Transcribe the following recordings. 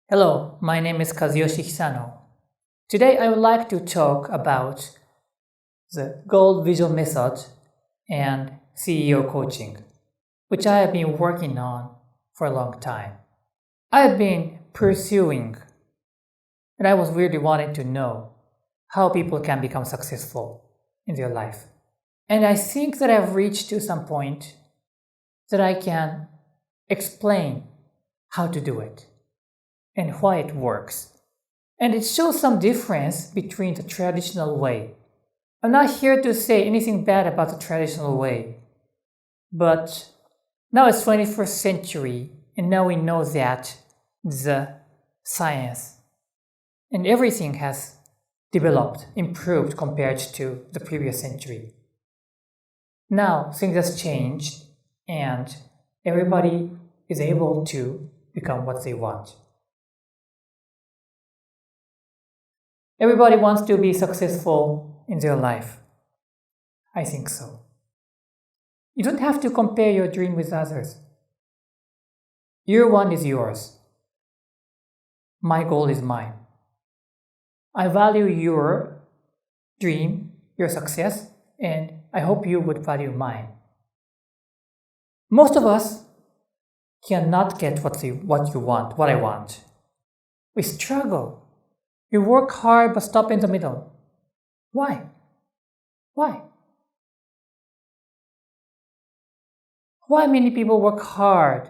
Hello, my name is Kazuyo Hisano. Today I would like to talk about the Gold Visual Method and CEO coaching, which I have been working on for a long time. I have been pursuing, and I was really wanting to know how people can become successful in their life. And I think that I've reached to some point that I can explain how to do it and why it works. And it shows some difference between the traditional way. I'm not here to say anything bad about the traditional way, but now it's 21st century, and now we know that the science and everything has developed, improved compared to the previous century. Now things have changed, and everybody is able to become what they want. Everybody wants to be successful in their life. I think so. You don't have to compare your dream with others. Your one is yours. My goal is mine. I value your dream, your success, and I hope you would value mine. Most of us cannot get what you want, what I want. We struggle. You work hard but stop in the middle. Why? Why? Why many people work hard,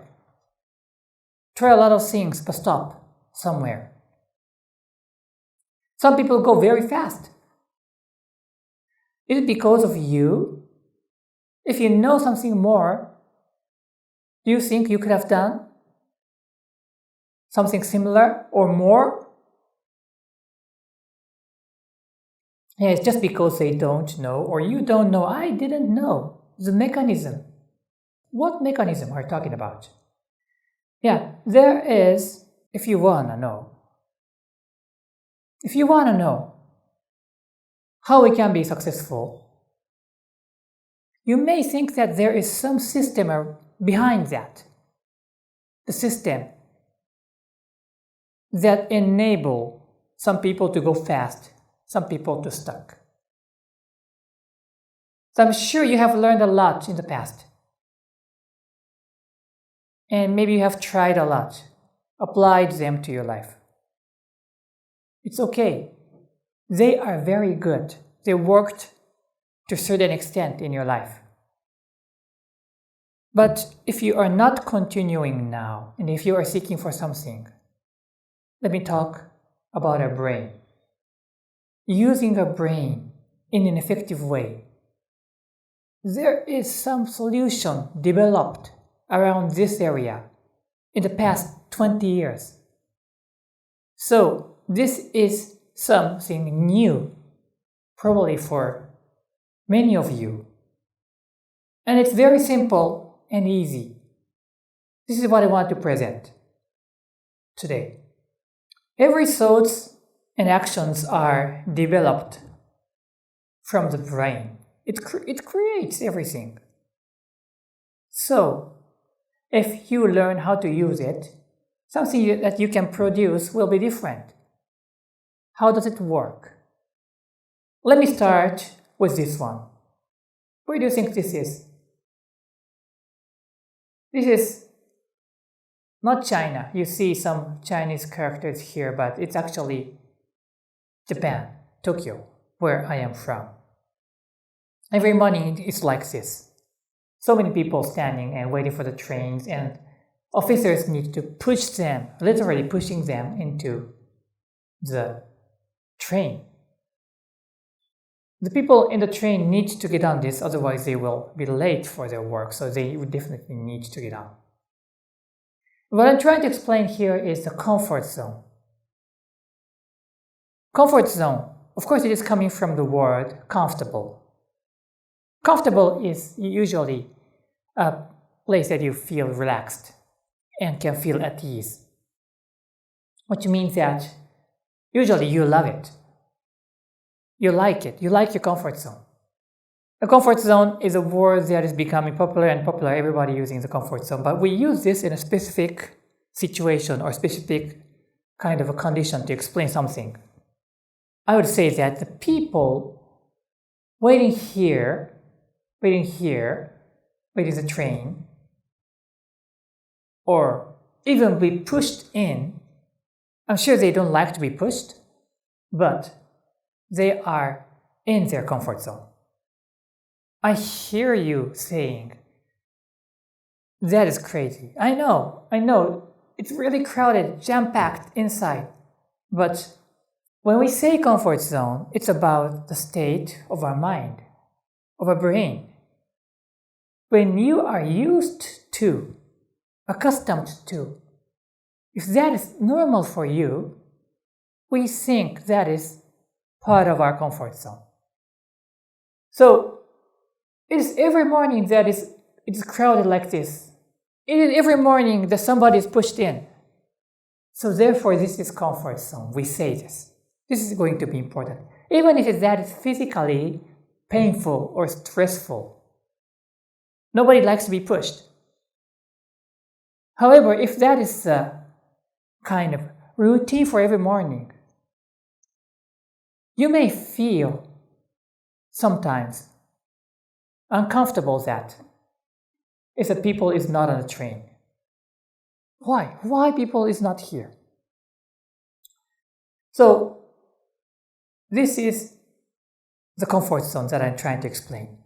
try a lot of things but stop somewhere? Some people go very fast. Is it because of you? If you know something more, do you think you could have done something similar or more? Yeah, it's just because they don't know or you don't know. I didn't know the mechanism. What mechanism are you talking about? Yeah, there is, if you want to know how we can be successful, you may think that there is some system behind that. The system that enable some people to go fast, some people to stuck. So I'm sure you have learned a lot in the past. And maybe you have tried a lot, applied them to your life. It's okay. They are very good. They worked to a certain extent in your life. But if you are not continuing now, and if you are seeking for something, let me talk about our brain. Using a brain in an effective way. There is some solution developed around this area in the past 20 years. So this is something new, probably for many of you. And it's very simple and easy. This is what I want to present today. Every thoughts and actions are developed from the brain. It creates everything. So, if you learn how to use it, something that you can produce will be different. How does it work? Let me start with this one. Where do you think this is? This is not China. You see some Chinese characters here, but it's actually Japan, Tokyo, where I am from. Every morning it's like this. So many people standing and waiting for the trains, and officers need to push them, literally pushing them into the train. The people in the train need to get on this, otherwise they will be late for their work, so they would definitely need to get on. What I'm trying to explain here is the comfort zone. Comfort zone, of course, it is coming from the word comfortable. Comfortable is usually a place that you feel relaxed and can feel at ease, which means that usually you love it. You like it. You like your comfort zone. The comfort zone is a word that is becoming popular and popular, everybody using the comfort zone, but we use this in a specific situation or specific kind of a condition to explain something. I would say that the people waiting the train, or even be pushed in, I'm sure they don't like to be pushed, but they are in their comfort zone. I hear you saying, that is crazy. I know, it's really crowded, jam-packed inside. But when we say comfort zone, it's about the state of our mind, of our brain. When you are used to, accustomed to, if that is normal for you, we think that is part of our comfort zone. So, it is every morning that it's crowded like this. It is every morning that somebody is pushed in. So therefore, this is comfort zone. We say this. This is going to be important. Even if that is physically painful or stressful. Nobody likes to be pushed. However, if that is a kind of routine for every morning, you may feel sometimes uncomfortable that if the people is not on the train. Why? Why people is not here? So, this is the comfort zone that I'm trying to explain.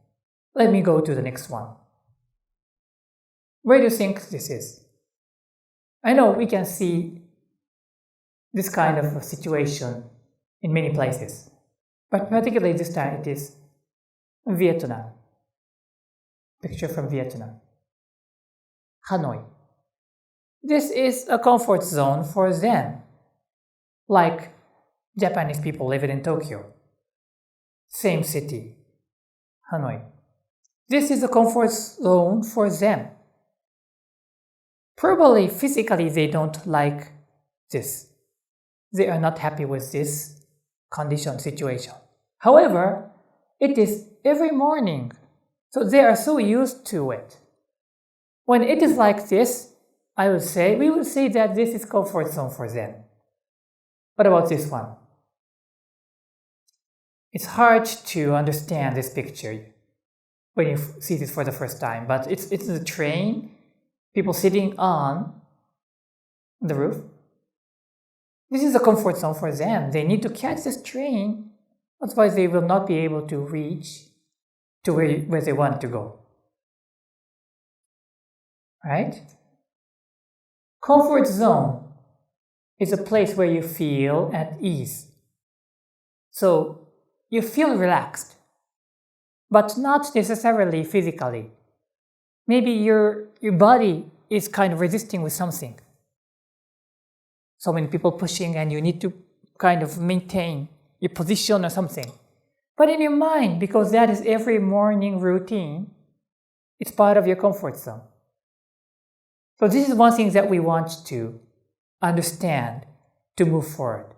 Let me go to the next one. Where do you think this is? I know we can see this kind of a situation in many places, but particularly this time it is Vietnam. Picture from Vietnam. Hanoi. This is a comfort zone for them, like Japanese people living in Tokyo. Same city, Hanoi. This is a comfort zone for them. Probably physically they don't like this. They are not happy with this condition, situation. However, it is every morning, so they are so used to it. When it is like this, we would say that this is comfort zone for them. What about this one? It's hard to understand this picture when you see this for the first time, but it's the train, people sitting on the roof. This is a comfort zone for them. They need to catch this train, otherwise they will not be able to reach to where they want to go. Right? Comfort zone is a place where you feel at ease. So you feel relaxed, but not necessarily physically. Maybe your body is kind of resisting with something. So many people pushing and you need to kind of maintain your position or something. But in your mind, because that is every morning routine, it's part of your comfort zone. So this is one thing that we want to understand to move forward.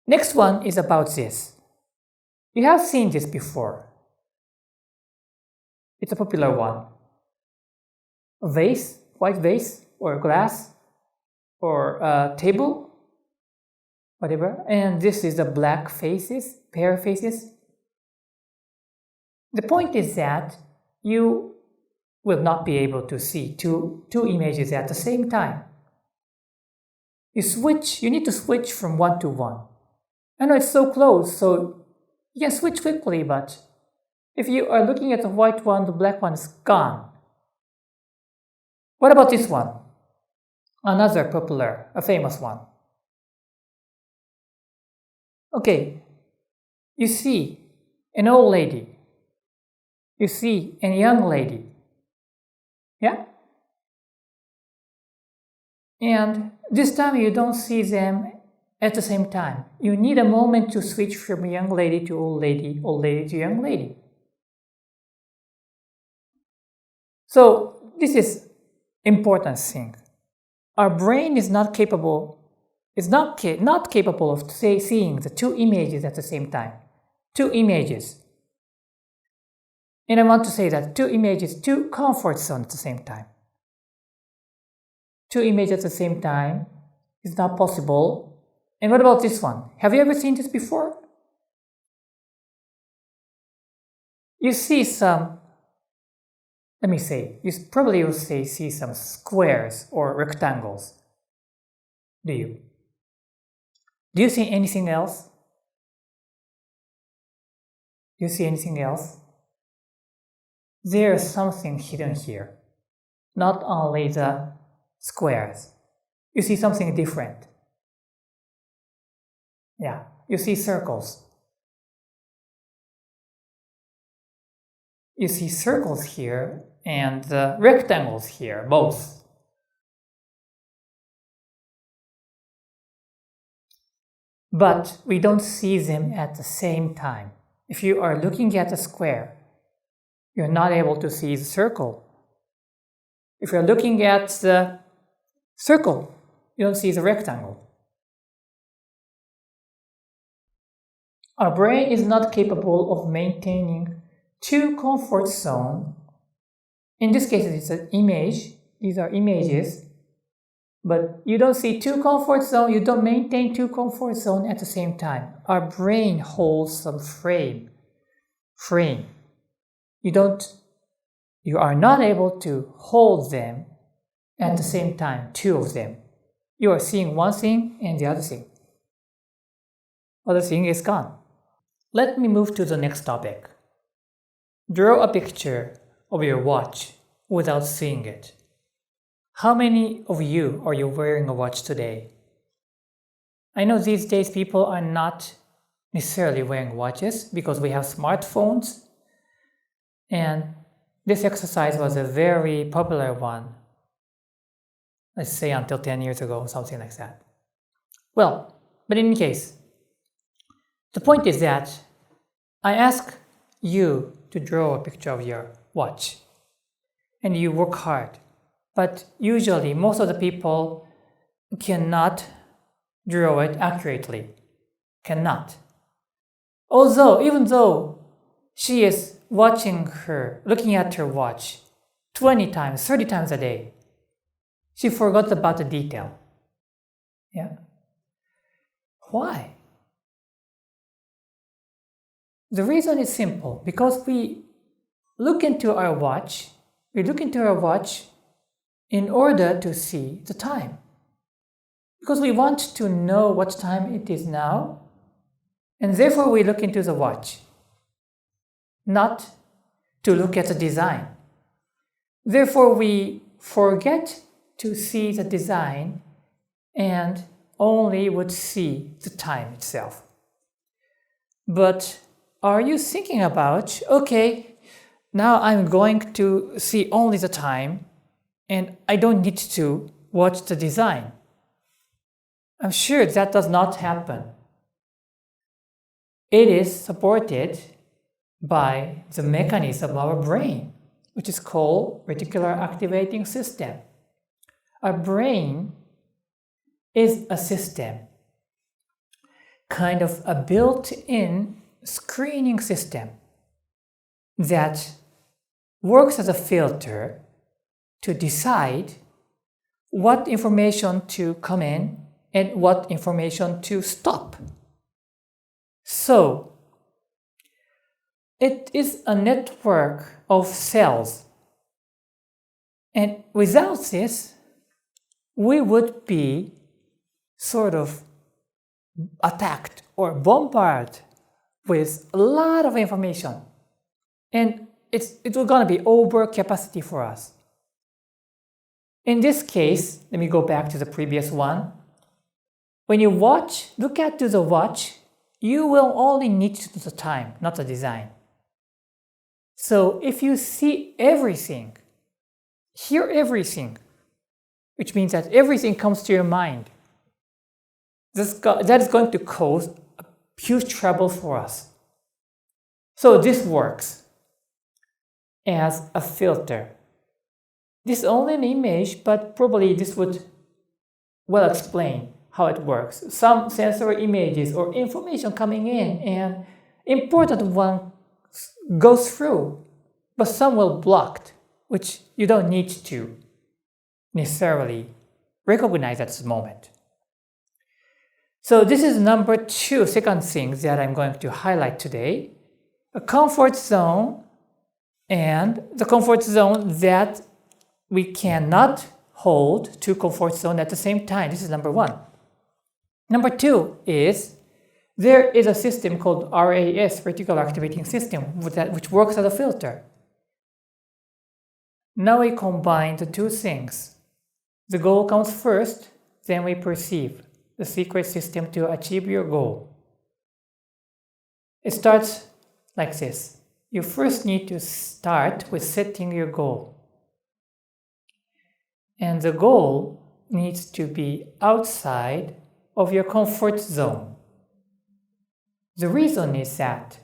Next one is about this. You have seen this before. It's a popular one. A vase, white vase, or glass, or a table, whatever. And this is the black faces, pair faces. The point is that you will not be able to see two images at the same time. You need to switch from one to one. I know it's so close, so you can switch quickly, but if you are looking at the white one, the black one is gone. What about this one? Another popular, a famous one. Okay, you see an old lady. You see a young lady. Yeah? And this time you don't see them at the same time. You need a moment to switch from young lady to old lady to young lady. So this is important thing. Our brain is not capable of seeing the two images at the same time. Two images. And I want to say that two images, two comfort zones at the same time. two images at the same time is not possible. And what about this one? Have you ever seen this before? You see some, you probably will see some squares or rectangles. Do you? Do you see anything else? Do you see anything else? There is something hidden here. Not only the squares. You see something different. Yeah, you see circles. You see circles here and rectangles here, both. But we don't see them at the same time. If you are looking at a square, you're not able to see the circle. If you're looking at the circle, you don't see the rectangle. Our brain is not capable of maintaining two comfort zones. In this case, it's an image. These are images. But you don't see two comfort zones. You don't maintain two comfort zones at the same time. Our brain holds some frame. You are not able to hold them at the same time, two of them. You are seeing one thing and the other thing. Other thing is gone. Let me move to the next topic. Draw a picture of your watch without seeing it. How many of you are you wearing a watch today? I know these days people are not necessarily wearing watches because we have smartphones, and this exercise was a very popular one, let's say until 10 years ago, something like that. Well, but in any case, the point is that I ask you to draw a picture of your watch and you work hard. But usually, most of the people cannot draw it accurately. Cannot. Even though she is looking at her watch 20 times, 30 times a day, she forgot about the detail. Yeah. Why? The reason is simple. Because we look into our watch in order to see the time. Because we want to know what time it is now, and therefore we look into the watch, not to look at the design. Therefore we forget to see the design and only would see the time itself. But are you thinking about, okay, now I'm going to see only the time and I don't need to watch the design? I'm sure that does not happen. It is supported by the mechanism of our brain, which is called reticular activating system. Our brain is a system, kind of a built-in screening system that works as a filter to decide what information to come in and what information to stop. So, it is a network of cells. And without this, we would be sort of attacked or bombarded with a lot of information. And it's going to be over capacity for us. In this case, let me go back to the previous one. When you look at the watch, you will only need to do the time, not the design. So if you see everything, hear everything, which means that everything comes to your mind, that is going to cause a huge trouble for us. So this works as a filter. This is only an image, but probably this would well explain how it works. Some sensory images or information coming in and important one goes through, but some will blocked, which you don't need to necessarily recognize at this moment. So this is number 2, second thing that I'm going to highlight today. A comfort zone and the comfort zone that we cannot hold 2 comfort zones at the same time. This is number 1. Number 2 is there is a system called RAS, Reticular Activating System, which works as a filter. Now we combine the 2 things. The goal comes first, then we perceive the secret system to achieve your goal. It starts like this. You first need to start with setting your goal. And the goal needs to be outside of your comfort zone. The reason is that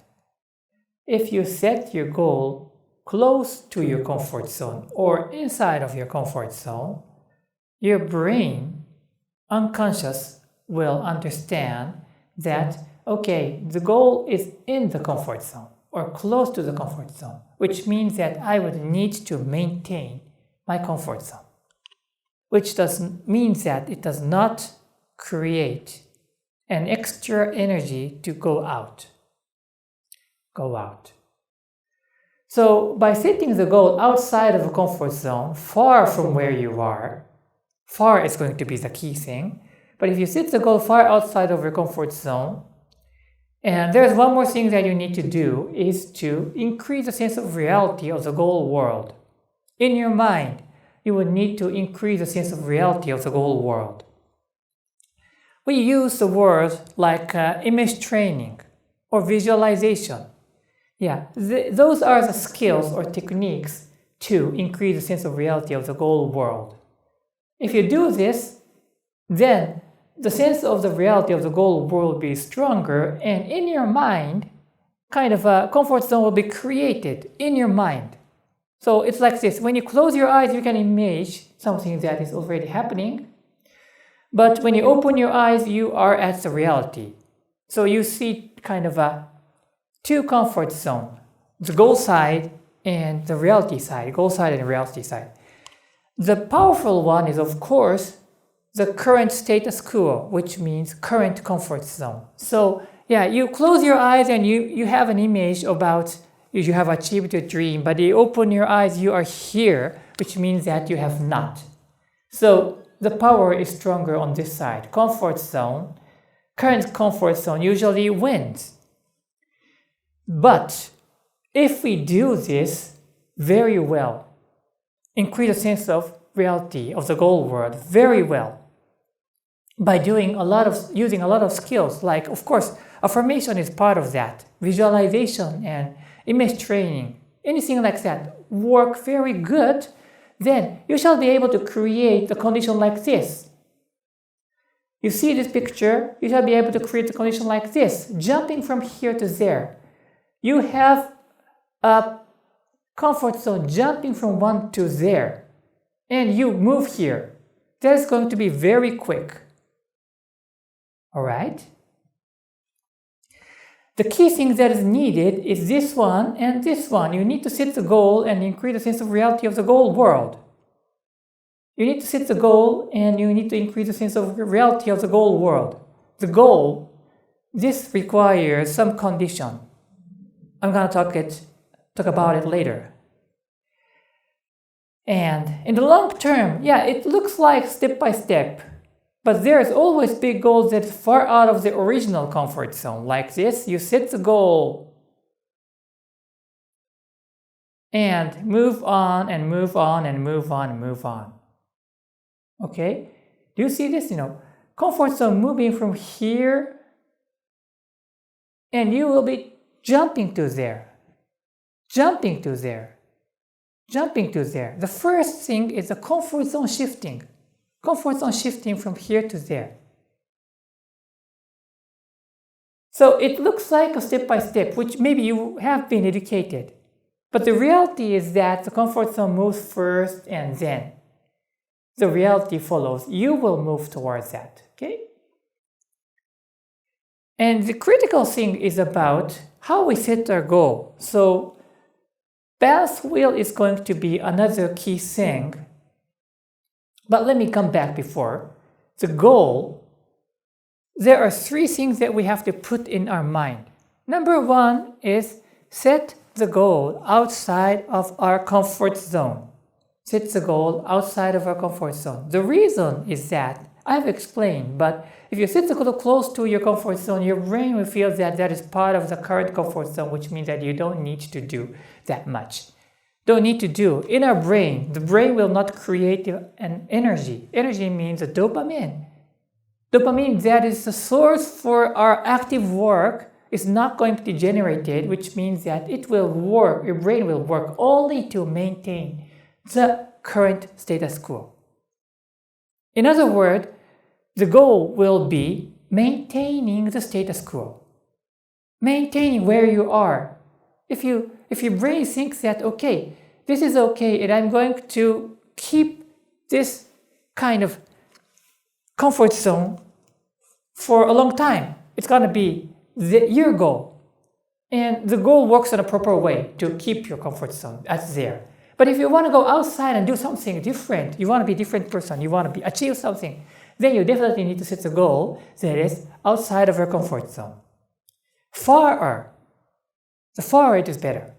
if you set your goal close to your comfort zone or inside of your comfort zone, your brain, unconscious, will understand that, okay, the goal is in the comfort zone or close to the comfort zone, which means that I would need to maintain my comfort zone, which means that it does not create an extra energy to go out. So by setting the goal outside of a comfort zone, far from where you are, far is going to be the key thing. But if you set the goal far outside of your comfort zone, and there's one more thing that you need to do is to increase the sense of reality of the goal world. In your mind, you would need to increase the sense of reality of the goal world. We use the word like image training or visualization. Those are the skills or techniques to increase the sense of reality of the goal world. If you do this, then the sense of the reality of the goal world will be stronger, and in your mind, kind of a comfort zone will be created in your mind. So it's like this. When you close your eyes, you can imagine something that is already happening. But when you open your eyes, you are at the reality. So you see kind of a 2 comfort zones, the goal side and the reality side, goal side and reality side. The powerful one is, of course, the current status quo, which means current comfort zone. So you close your eyes and you have an image about you have achieved your dream, but you open your eyes, you are here, which means that you have not. So the power is stronger on this side. Comfort zone, current comfort zone usually wins. But if we do this very well, increase a sense of reality of the goal world very well, by using a lot of skills, like, of course, affirmation is part of that, visualization and image training, anything like that, work very good, then you shall be able to create a condition like this. You see this picture, you shall be able to create a condition like this, jumping from here to there. You have a comfort zone jumping from one to there, and you move here. That's going to be very quick. All right? The key thing that is needed is this one and this one. You need to set the goal and increase the sense of reality of the goal world. You need to set the goal and you need to increase the sense of reality of the goal world. The goal, this requires some condition. I'm going to talk about it later. And in the long term, it looks like step by step. But there's always big goals that are far out of the original comfort zone. Like this, you set the goal and move on and move on and move on and move on. Okay? Do you see this? Comfort zone moving from here, and you will be jumping to there, jumping to there, jumping to there. The first thing is the comfort zone shifting. Comfort zone shifting from here to there. So it looks like a step by step, which maybe you have been educated. But the reality is that the comfort zone moves first and then the reality follows. You will move towards that, okay? And the critical thing is about how we set our goal. So balance wheel is going to be another key thing. But let me come back before. The goal, there are 3 things that we have to put in our mind. Number 1 is set the goal outside of our comfort zone. Set the goal outside of our comfort zone. The reason is that, I've explained, but if you set the goal close to your comfort zone, your brain will feel that that is part of the current comfort zone, which means that you don't need to do that much. Don't need to do. In our brain, the brain will not create an energy. Energy means a dopamine. Dopamine, that is the source for our active work, is not going to be generated, which means that it will work, your brain will work only to maintain the current status quo. In other words, the goal will be maintaining the status quo. Maintaining where you are. If your brain thinks that, okay, this is okay, and I'm going to keep this kind of comfort zone for a long time, it's going to be your goal. And the goal works in a proper way to keep your comfort zone as there. But if you want to go outside and do something different, you want to be a different person, you want to achieve something, then you definitely need to set a goal that is outside of your comfort zone. The farther it is better.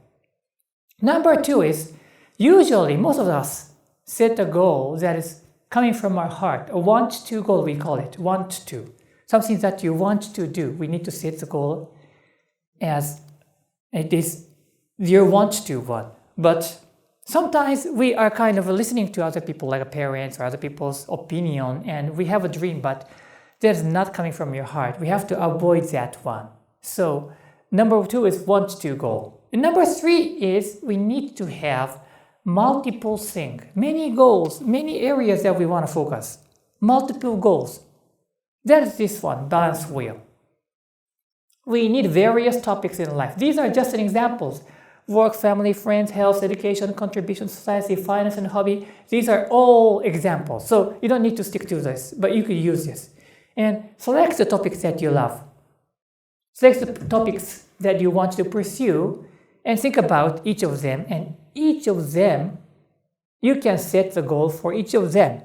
Number 2 is, usually most of us set a goal that is coming from our heart, a want-to goal we call it, want-to. Something that you want to do. We need to set the goal as it is your want-to one. But sometimes we are kind of listening to other people, like parents or other people's opinion, and we have a dream, but that's not coming from your heart. We have to avoid that one. So number 2 is want-to goal. And number 3 is we need to have multiple things, many goals, many areas that we want to focus, multiple goals. That is this one, balance wheel. We need various topics in life. These are just examples. Work, family, friends, health, education, contribution, society, finance, and hobby. These are all examples. So you don't need to stick to this, but you could use this. And select the topics that you love. Select the topics that you want to pursue and think about each of them. And each of them, you can set the goal for each of them.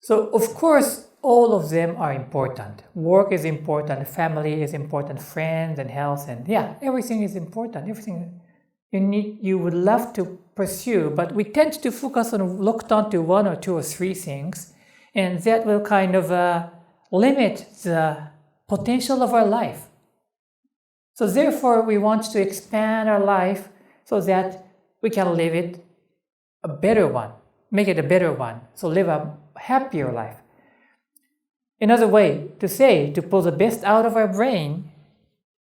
So of course, all of them are important. Work is important, family is important, friends and health, and everything is important. Everything you would love to pursue, but we tend to focus on locked onto 1 or 2 or 3 things, and that will kind of limit the potential of our life. So therefore, we want to expand our life so that we can live it a better one, make it a better one, so live a happier life. Another way to say, to pull the best out of our brain,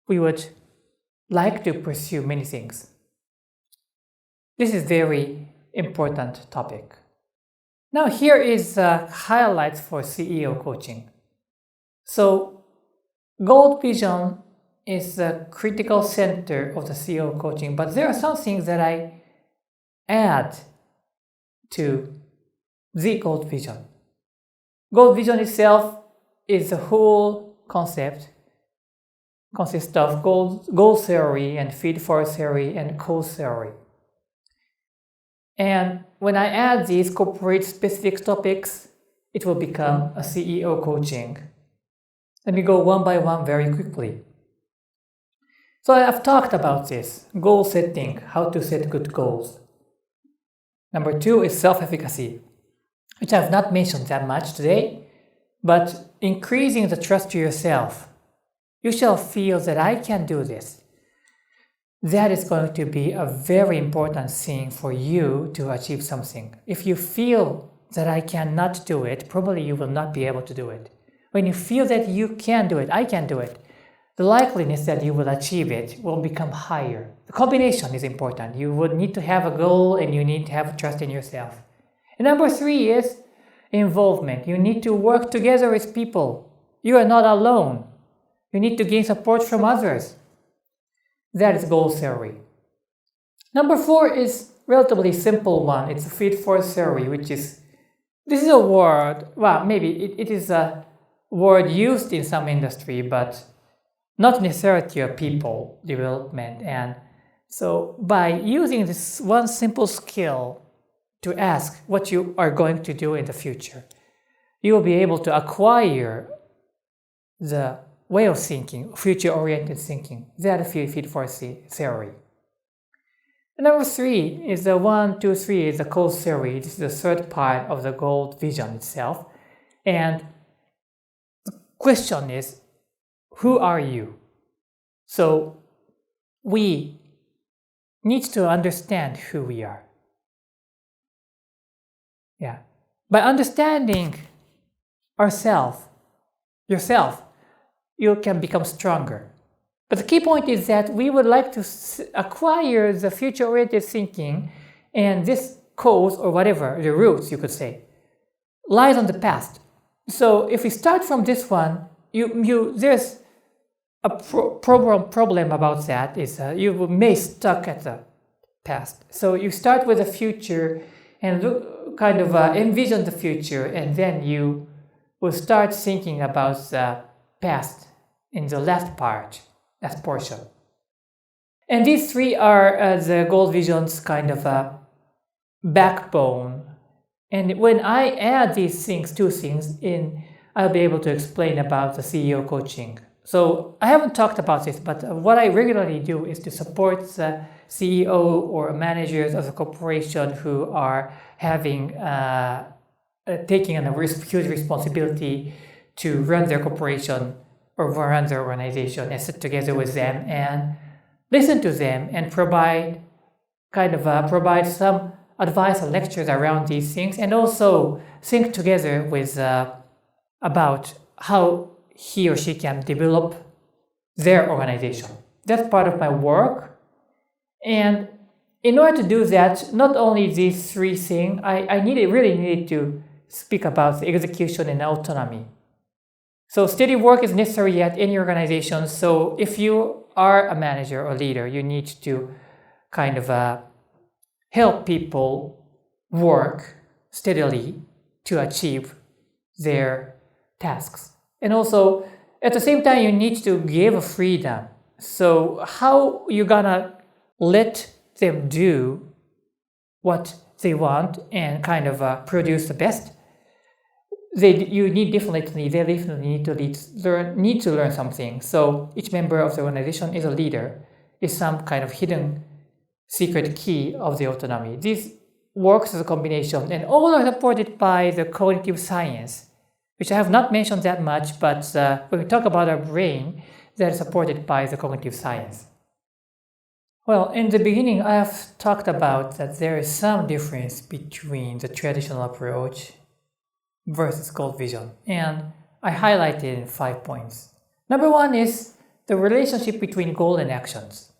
we would like to pursue many things. This is very important topic. Now here is highlights for CEO coaching. So goal vision is the critical center of the CEO coaching, but there are some things that I add to the goal vision. Goal vision itself is a whole concept, consists of goal theory and feed-forward theory and cause theory. And when I add these corporate specific topics, it will become a CEO coaching. Let me go one by one very quickly. So I've talked about this, goal setting, how to set good goals. Number 2 is self-efficacy, which I have not mentioned that much today, but increasing the trust to yourself. You shall feel that I can do this. That is going to be a very important thing for you to achieve something. If you feel that I cannot do it, probably you will not be able to do it. When you feel that you can do it, I can do it, the likeliness that you will achieve it will become higher. The combination is important. You would need to have a goal and you need to have trust in yourself. And number 3 is involvement. You need to work together with people. You are not alone. You need to gain support from others. That is goal theory. Number 4 is relatively simple one. It's a feed-forward theory, which is, this is a word, well, maybe it is a word used in some industry, but not necessarily to people development. And so by using this one simple skill, to ask what you are going to do in the future, you will be able to acquire the way of thinking, future-oriented thinking, that feed forward theory. And number 3 is the 1, 2, 3 is the goals theory. This is the third part of the goal vision itself. And the question is, who are you? So we need to understand who we are. Yeah. By understanding yourself, you can become stronger. But the key point is that we would like to acquire the future-oriented thinking, and this cause, or whatever, the roots, you could say, lies on the past. So if we start from this one, there's a problem about that is you may stuck at the past. So you start with the future and envision the future, and then you will start thinking about the past in the last portion. And these 3 are the goal vision's backbone. And when I add these 2 things in, I'll be able to explain about the CEO coaching. So I haven't talked about this, but what I regularly do is to support the CEO or managers of the corporation who are having taking a huge responsibility to run their corporation or run their organization, and sit together with them and listen to them and provide some advice or lectures around these things, and also think together with about how he or she can develop their organization. That's part of my work. And in order to do that, not only these 3 things, I really needed to speak about the execution and autonomy. So steady work is necessary at any organization. So if you are a manager or leader, you need to help people work steadily to achieve their tasks. And also, at the same time, you need to give freedom. So how you gonna let them do what they want and produce the best? They definitely need to learn something. So each member of the organization is a leader, is some kind of hidden secret key of the autonomy. This works as a combination, and all are supported by the cognitive science, which I have not mentioned that much, but when we talk about our brain, they're supported by the cognitive science. Well, in the beginning, I have talked about that there is some difference between the traditional approach versus goal vision, and I highlighted in 5 points. Number 1 is the relationship between goal and actions.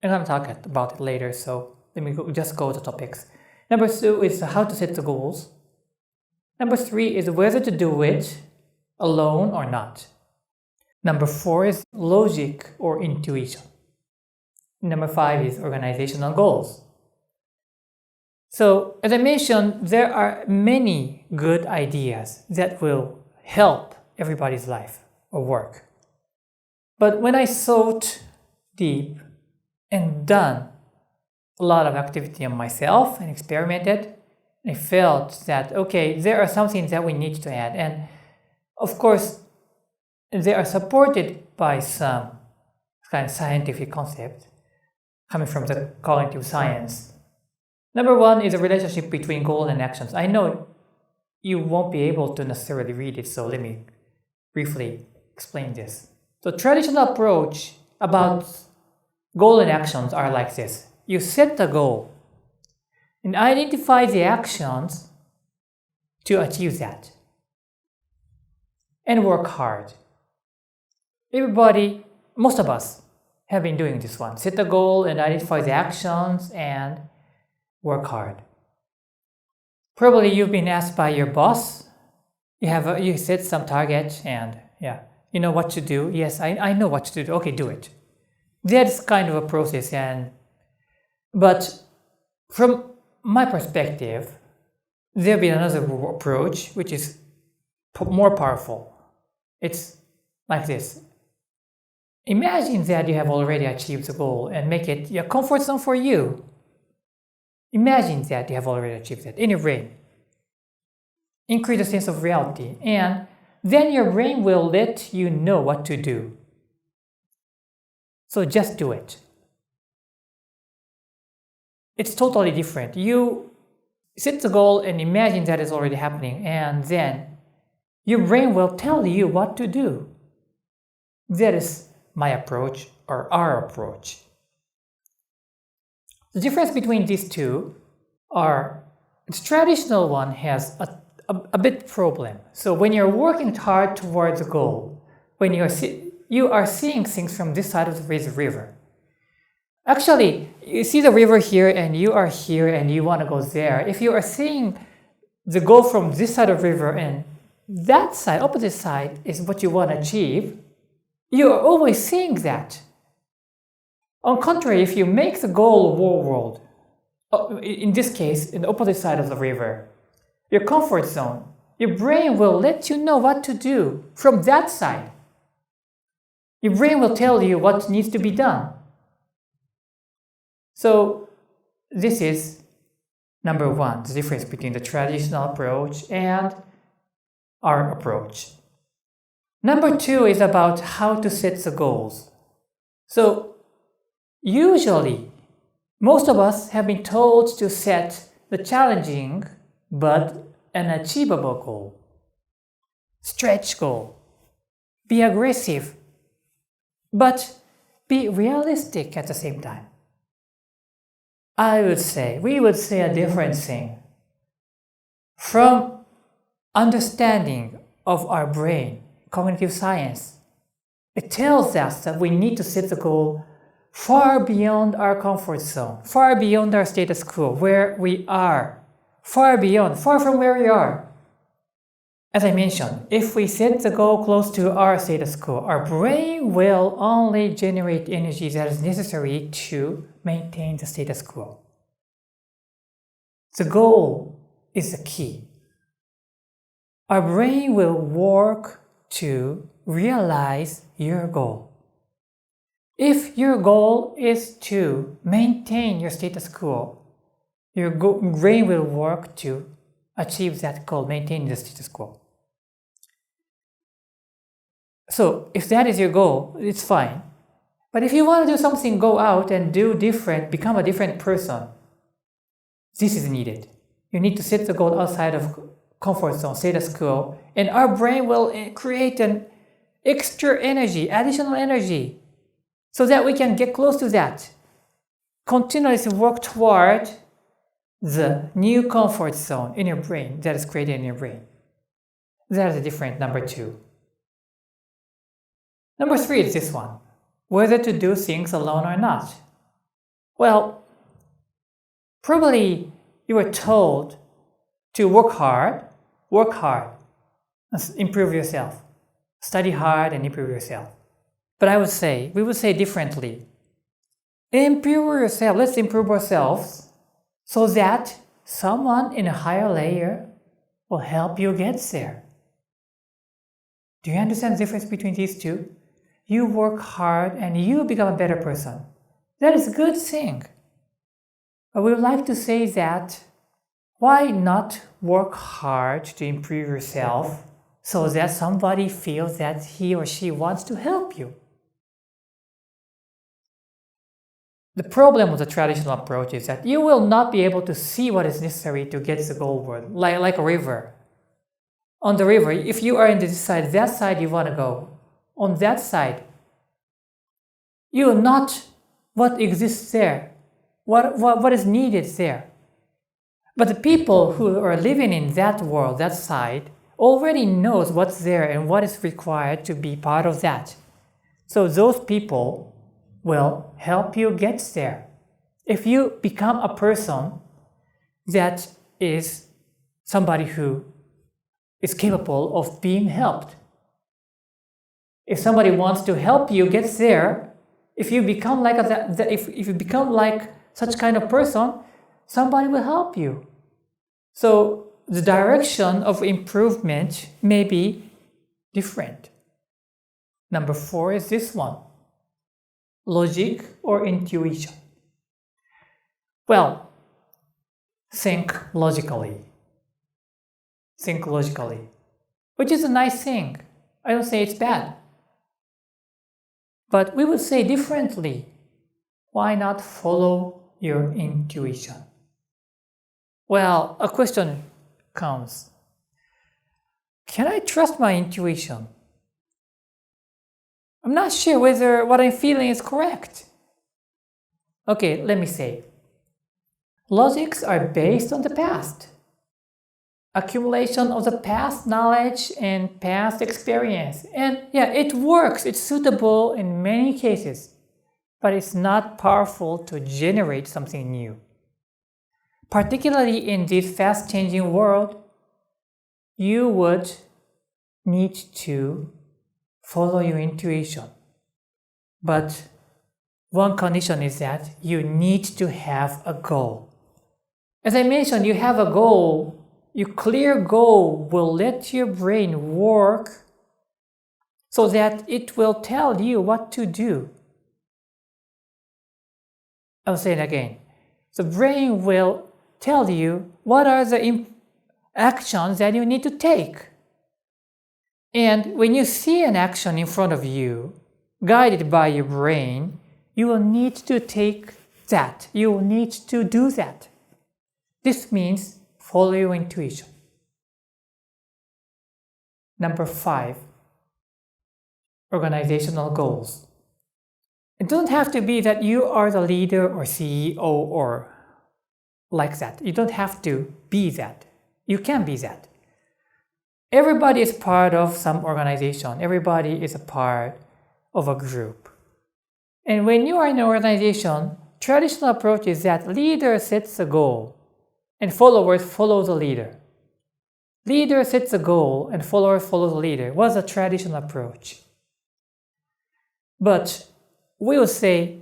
I'm going to talk about it later, so let me just go to topics. Number 2 is how to set the goals. Number 3 is whether to do it alone or not. Number 4 is logic or intuition. Number 5 is organizational goals. So, as I mentioned, there are many good ideas that will help everybody's life or work. But when I thought deep and done a lot of activity on myself and experimented, I felt that, okay, there are some things that we need to add. And of course, they are supported by some kind of scientific concept coming from the cognitive science. Number 1 is a relationship between goal and actions. I know you won't be able to necessarily read it, so let me briefly explain this. The traditional approach about goal and actions are like this. You set the goal and identify the actions to achieve that, and work hard. Everybody, most of us, have been doing this one. Set the goal and identify the actions and work hard. Probably you've been asked by your boss, you set some target and you know what to do. Yes, I know what to do. Okay, do it. That's kind of a process, but from my perspective, there'll be another approach which is more powerful. It's like this. Imagine that you have already achieved the goal and make it a comfort zone for you. imagine that you have already achieved that in your brain. Increase the sense of reality, and then your brain will let you know what to do. So just do it. It's totally different. You set the goal and imagine that is already happening, and then your brain will tell you what to do. That is my approach, or our approach. The difference between these two are the traditional one has a bit problem. So when you're working hard towards a goal, when you are seeing things from this side of the river. Actually, you see the river here and you are here and you want to go there. If you are seeing the goal from this side of the river and that side, opposite side, is what you want to achieve, you are always seeing that. On contrary, if you make the goal world, in this case, in the opposite side of the river, your comfort zone, your brain will let you know what to do from that side. Your brain will tell you what needs to be done. So this is number one, the difference between the traditional approach and our approach. Number two is about how to set the goals. So usually, most of us have been told to set the challenging but an achievable goal. Stretch goal. Be aggressive, but be realistic at the same time. We would say a different thing. From understanding of our brain, cognitive science, it tells us that we need to set the goal far beyond our comfort zone, far beyond our status quo, where we are, far from where we are. As I mentioned, if we set the goal close to our status quo, our brain will only generate energy that is necessary to maintain the status quo. The goal is the key. Our brain will work to realize your goal. If your goal is to maintain your status quo, your brain will work to achieve that goal, maintaining the status quo. So if that is your goal, it's fine. But if you want to do something, go out and do different, become a different person, this is needed. You need to set the goal outside of comfort zone, status quo, and our brain will create an extra energy, additional energy, so that we can get close to that. Continuously work toward the new comfort zone in your brain that is created in your brain. That is a different number two. Number three is this one, whether to do things alone or not. Well, probably you were told to work hard, improve yourself, study hard and improve yourself. But we would say differently. Improve yourself, let's improve ourselves so that someone in a higher layer will help you get there. Do you understand the difference between these two? You work hard and you become a better person. That is a good thing. But we would like to say that why not work hard to improve yourself so that somebody feels that he or she wants to help you? The problem with the traditional approach is that you will not be able to see what is necessary to get the goalward, like a river. On the river, if you are in this side, that side you want to go. On that side, you will not what exists there, what is needed there. But the people who are living in that world, that side, already knows what's there and what is required to be part of that. So those people will help you get there. If you become a person that is somebody who is capable of being helped. If somebody wants to help you get there, if you become like if you become like such kind of person, somebody will help you. So the direction of improvement may be different. Number 4 is this one. Logic or intuition. Well, think logically. Think logically. Which is a nice thing. I don't say it's bad. But we would say differently. Why not follow your intuition? Well, a question comes. Can I trust my intuition? I'm not sure whether what I'm feeling is correct. Okay, let me say. Logics are based on the past. Accumulation of the past knowledge and past experience. And yeah, it works. It's suitable in many cases. But it's not powerful to generate something new. Particularly in this fast-changing world, you would need to follow your intuition. But one condition is that you need to have a goal. As I mentioned, you have a goal. Your clear goal will let your brain work so that it will tell you what to do. I'll say it again. The brain will tell you what are the actions that you need to take. And when you see an action in front of you, guided by your brain, you will need to take that. You will need to do that. This means follow your intuition. Number 5, organizational goals. It doesn't have to be that you are the leader or CEO or like that. You don't have to be that. You can be that. Everybody is part of some organization. Everybody is a part of a group. And when you are in an organization, traditional approach is that leader sets a goal and followers follow the leader. Leader sets a goal and followers follow the leader was a traditional approach. But we will say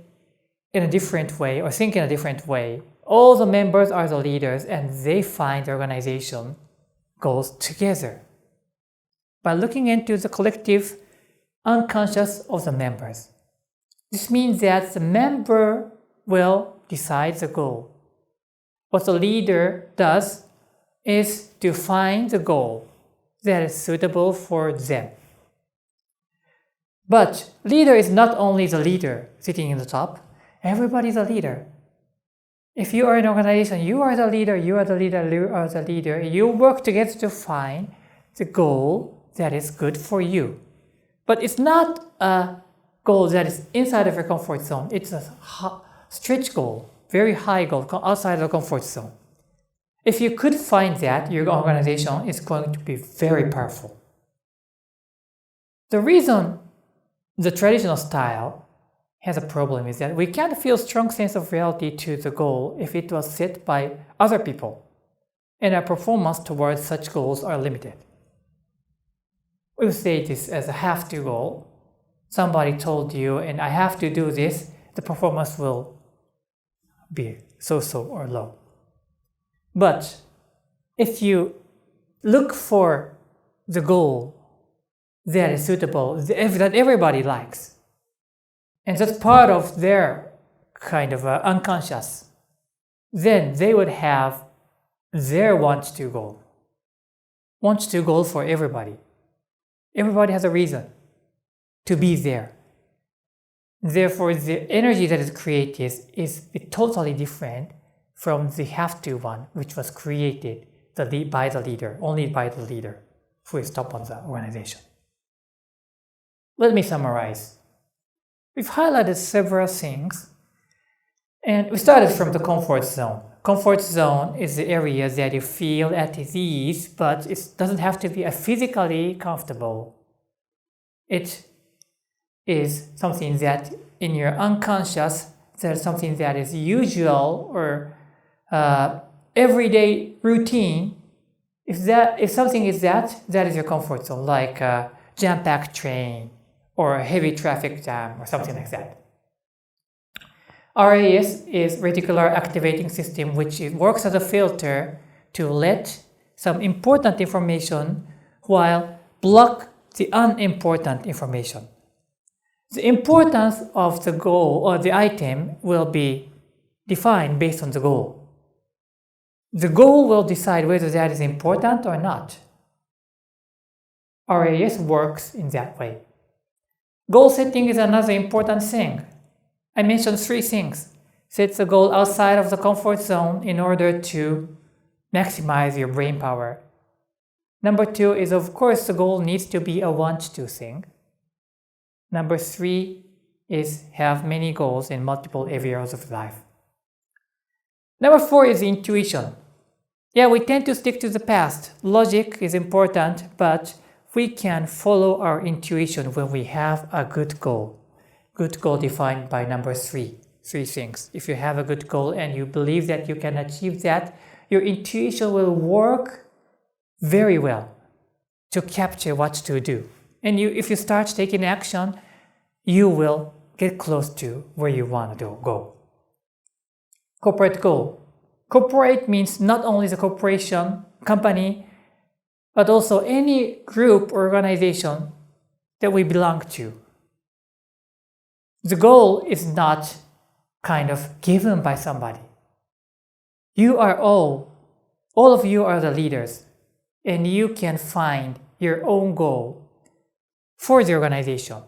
in a different way or think in a different way. All the members are the leaders and they find the organization goals together by looking into the collective unconscious of the members. This means that the member will decide the goal. What the leader does is to find the goal that is suitable for them. But leader is not only the leader sitting in the top, everybody is a leader. If you are an organization, you are the leader, you are the leader, you are the leader. You work together to find the goal that is good for you. But it's not a goal that is inside of your comfort zone. It's a stretch goal, very high goal, outside of the comfort zone. If you could find that, your organization is going to be very powerful. The reason the traditional style has a problem is that we can't feel strong sense of reality to the goal if it was set by other people, and our performance towards such goals are limited. We will say this as a have-to goal. Somebody told you, and I have to do this, the performance will be so-so or low. But if you look for the goal that is suitable, that everybody likes, and that's part of their kind of unconscious, then they would have their want-to goal. Want-to goal for everybody. Everybody has a reason to be there. Therefore, the energy that is created is totally different from the have-to one, which was created by the leader, only by the leader who is top of the organization. Let me summarize. We've highlighted several things, and we started from the comfort zone. Comfort zone is the area that you feel at ease, but it doesn't have to be physically comfortable. It is something that in your unconscious, there's something that is usual or everyday routine. If something is that is your comfort zone, like a jam-packed train or a heavy traffic jam or something like that. RAS is Reticular Activating System, which works as a filter to let some important information while block the unimportant information. The importance of the goal or the item will be defined based on the goal. The goal will decide whether that is important or not. RAS works in that way. Goal setting is another important thing. I mentioned 3 things. Set the goal outside of the comfort zone in order to maximize your brain power. Number 2 is, of course, the goal needs to be a want-to thing. Number 3 is have many goals in multiple areas of life. Number 4 is intuition. Yeah, we tend to stick to the past. Logic is important, but we can follow our intuition when we have a good goal. Good goal defined by number 3. 3 things. If you have a good goal and you believe that you can achieve that, your intuition will work very well to capture what to do. And if you start taking action, you will get close to where you want to go. Corporate goal. Corporate means not only the corporation, company, but also any group or organization that we belong to. The goal is not kind of given by somebody. You are all of you are the leaders, and you can find your own goal for the organization.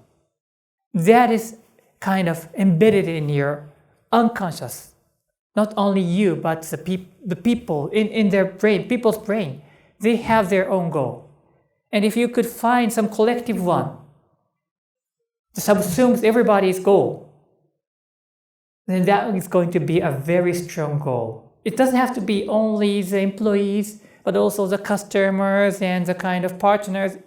That is kind of embedded in your unconscious. Not only you, but the people in their brain, people's brain, they have their own goal. And if you could find some collective one that subsumes everybody's goal, then that is going to be a very strong goal. It doesn't have to be only the employees, but also the customers and the kind of partners.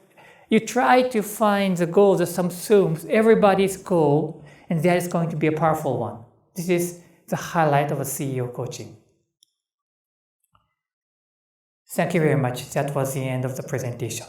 You try to find the goal that subsumes everybody's goal, and that is going to be a powerful one. This is the highlight of a CEO coaching. Thank you very much. That was the end of the presentation.